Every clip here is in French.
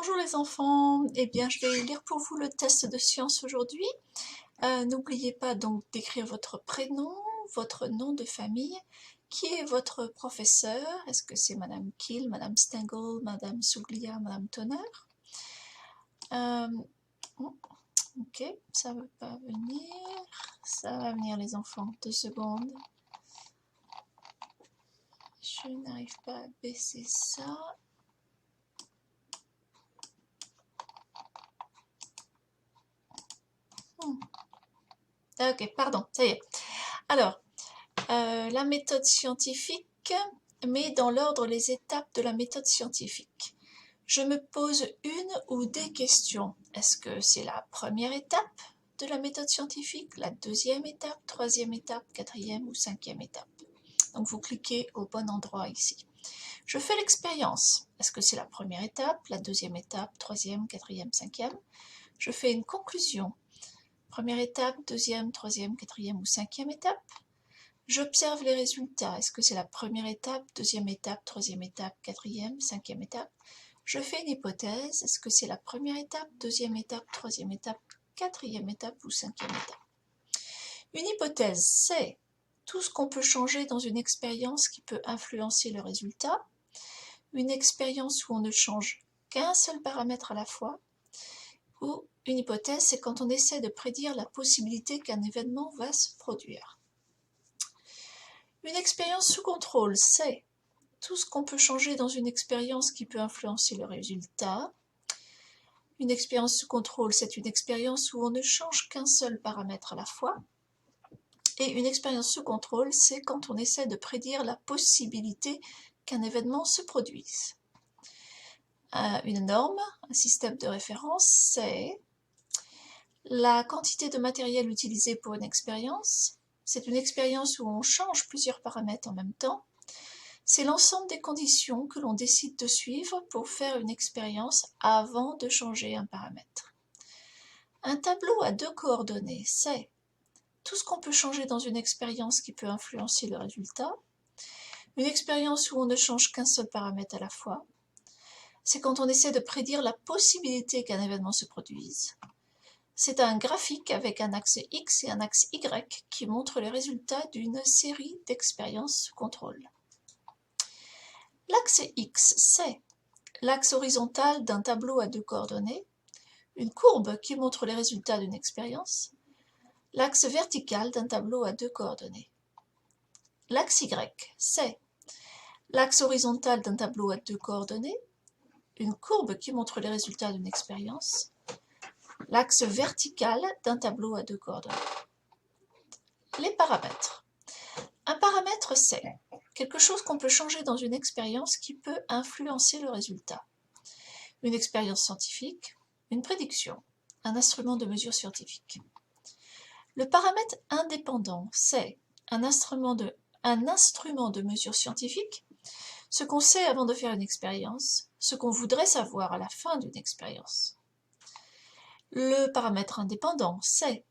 Bonjour les enfants, eh bien je vais lire pour vous le test de science aujourd'hui. N'oubliez pas donc d'écrire votre prénom, votre nom de famille, qui est votre professeur, est-ce que c'est Madame Kiel, Madame Stengel, Madame Souglia, Madame Tonner. Ok, ça ne veut pas venir, ça va venir les enfants, 2 secondes. Je n'arrive pas à baisser ça. Ok, pardon, ça y est. Alors, la méthode scientifique met dans l'ordre les étapes de la méthode scientifique. Je me pose une ou des questions. Est-ce que c'est la première étape de la méthode scientifique, la deuxième étape, troisième étape, quatrième ou cinquième étape? Donc vous cliquez au bon endroit ici. Je fais l'expérience. Est-ce que c'est la première étape, la deuxième étape, troisième, quatrième, cinquième? Je fais une conclusion. Première étape, deuxième, troisième, quatrième ou cinquième étape? J'observe les résultats. Est-ce que c'est la première étape, deuxième étape, troisième étape, quatrième, cinquième étape? Je fais une hypothèse. Est-ce que c'est la première étape, deuxième étape, troisième étape, quatrième étape ou cinquième étape? Une hypothèse, c'est tout ce qu'on peut changer dans une expérience qui peut influencer le résultat. Une expérience où on ne change qu'un seul paramètre à la fois. Ou une hypothèse, c'est quand on essaie de prédire la possibilité qu'un événement va se produire. Une expérience sous contrôle, c'est tout ce qu'on peut changer dans une expérience qui peut influencer le résultat. Une expérience sous contrôle, c'est une expérience où on ne change qu'un seul paramètre à la fois. Et une expérience sous contrôle, c'est quand on essaie de prédire la possibilité qu'un événement se produise. Une norme, un système de référence, c'est la quantité de matériel utilisé pour une expérience. C'est une expérience où on change plusieurs paramètres en même temps. C'est l'ensemble des conditions que l'on décide de suivre pour faire une expérience avant de changer un paramètre. Un tableau à 2 coordonnées, c'est tout ce qu'on peut changer dans une expérience qui peut influencer le résultat. Une expérience où on ne change qu'un seul paramètre à la fois. C'est quand on essaie de prédire la possibilité qu'un événement se produise. C'est un graphique avec un axe X et un axe Y qui montre les résultats d'une série d'expériences sous contrôle. L'axe X, c'est l'axe horizontal d'un tableau à 2 coordonnées, une courbe qui montre les résultats d'une expérience, l'axe vertical d'un tableau à 2 coordonnées. L'axe Y, c'est l'axe horizontal d'un tableau à 2 coordonnées, une courbe qui montre les résultats d'une expérience, l'axe vertical d'un tableau à 2 coordonnées. Les paramètres. Un paramètre, c'est quelque chose qu'on peut changer dans une expérience qui peut influencer le résultat. Une expérience scientifique, une prédiction, un instrument de mesure scientifique. Le paramètre indépendant, c'est un instrument de mesure scientifique, ce qu'on sait avant de faire une expérience, ce qu'on voudrait savoir à la fin d'une expérience. Le paramètre indépendant, c'est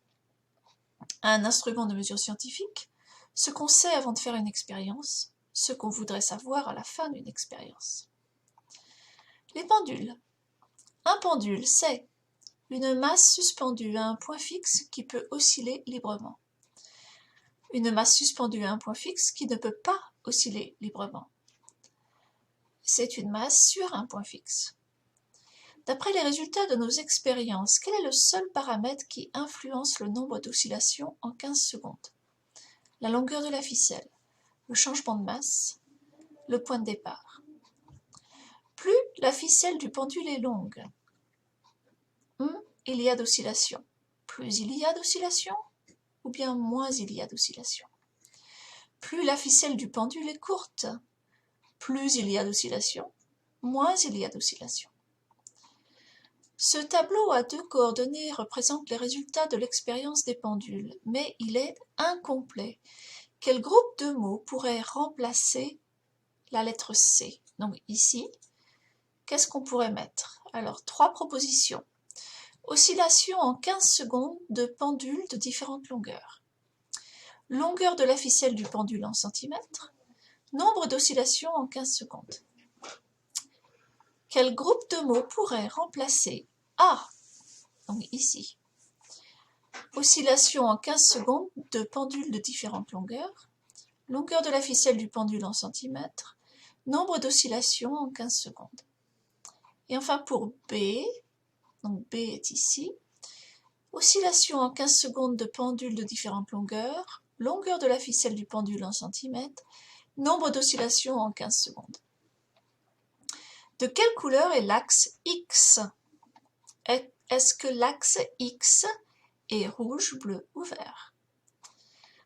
un instrument de mesure scientifique, ce qu'on sait avant de faire une expérience, ce qu'on voudrait savoir à la fin d'une expérience. Les pendules. Un pendule, c'est une masse suspendue à un point fixe qui peut osciller librement. Une masse suspendue à un point fixe qui ne peut pas osciller librement. C'est une masse sur un point fixe. D'après les résultats de nos expériences, quel est le seul paramètre qui influence le nombre d'oscillations en 15 secondes? La longueur de la ficelle, le changement de masse, le point de départ. Plus la ficelle du pendule est longue, il y a d'oscillation. Plus il y a d'oscillation, ou bien moins il y a d'oscillation. Plus la ficelle du pendule est courte, plus il y a d'oscillation, moins il y a d'oscillation. Ce tableau à 2 coordonnées représente les résultats de l'expérience des pendules, mais il est incomplet. Quel groupe de mots pourrait remplacer la lettre C? Donc ici, qu'est-ce qu'on pourrait mettre? Alors, 3 propositions. Oscillation en 15 secondes de pendules de différentes longueurs. Longueur de la ficelle du pendule en centimètres. Nombre d'oscillations en 15 secondes. Quel groupe de mots pourrait remplacer A? Donc ici. Oscillation en 15 secondes de pendule de différentes longueurs. Longueur de la ficelle du pendule en centimètres. Nombre d'oscillations en 15 secondes. Et enfin pour B, donc B est ici. Oscillation en 15 secondes de pendule de différentes longueurs. Longueur de la ficelle du pendule en centimètres. Nombre d'oscillations en 15 secondes. De quelle couleur est l'axe X? Est-ce que l'axe X est rouge, bleu ou vert?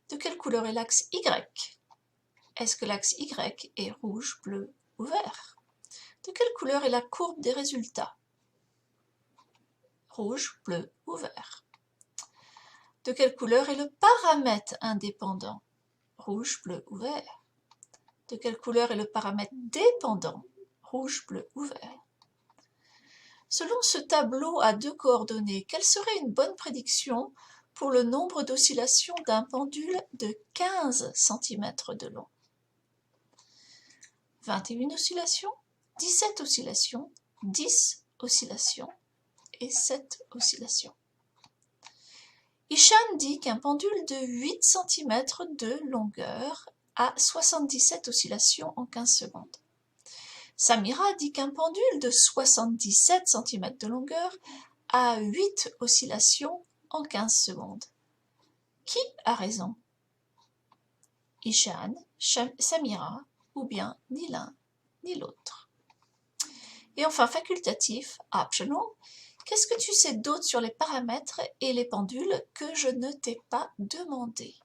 De quelle couleur est l'axe Y? Est-ce que l'axe Y est rouge, bleu ou vert? De quelle couleur est la courbe des résultats? Rouge, bleu ou vert? De quelle couleur est le paramètre indépendant? Rouge, bleu ou vert? De quelle couleur est le paramètre dépendant? Rouge, bleu ou vert? Selon ce tableau à 2 coordonnées, quelle serait une bonne prédiction pour le nombre d'oscillations d'un pendule de 15 cm de long? 21 oscillations, 17 oscillations, 10 oscillations et 7 oscillations. Ishan dit qu'un pendule de 8 cm de longueur a 77 oscillations en 15 secondes. Samira dit qu'un pendule de 77 cm de longueur a 8 oscillations en 15 secondes. Qui a raison? Ishan, Samira ou bien ni l'un ni l'autre? Et enfin facultatif, optional, qu'est-ce que tu sais d'autre sur les paramètres et les pendules que je ne t'ai pas demandé?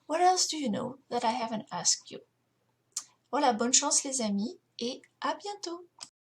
What else do you know that I haven't asked you? Voilà, bonne chance les amis et à bientôt!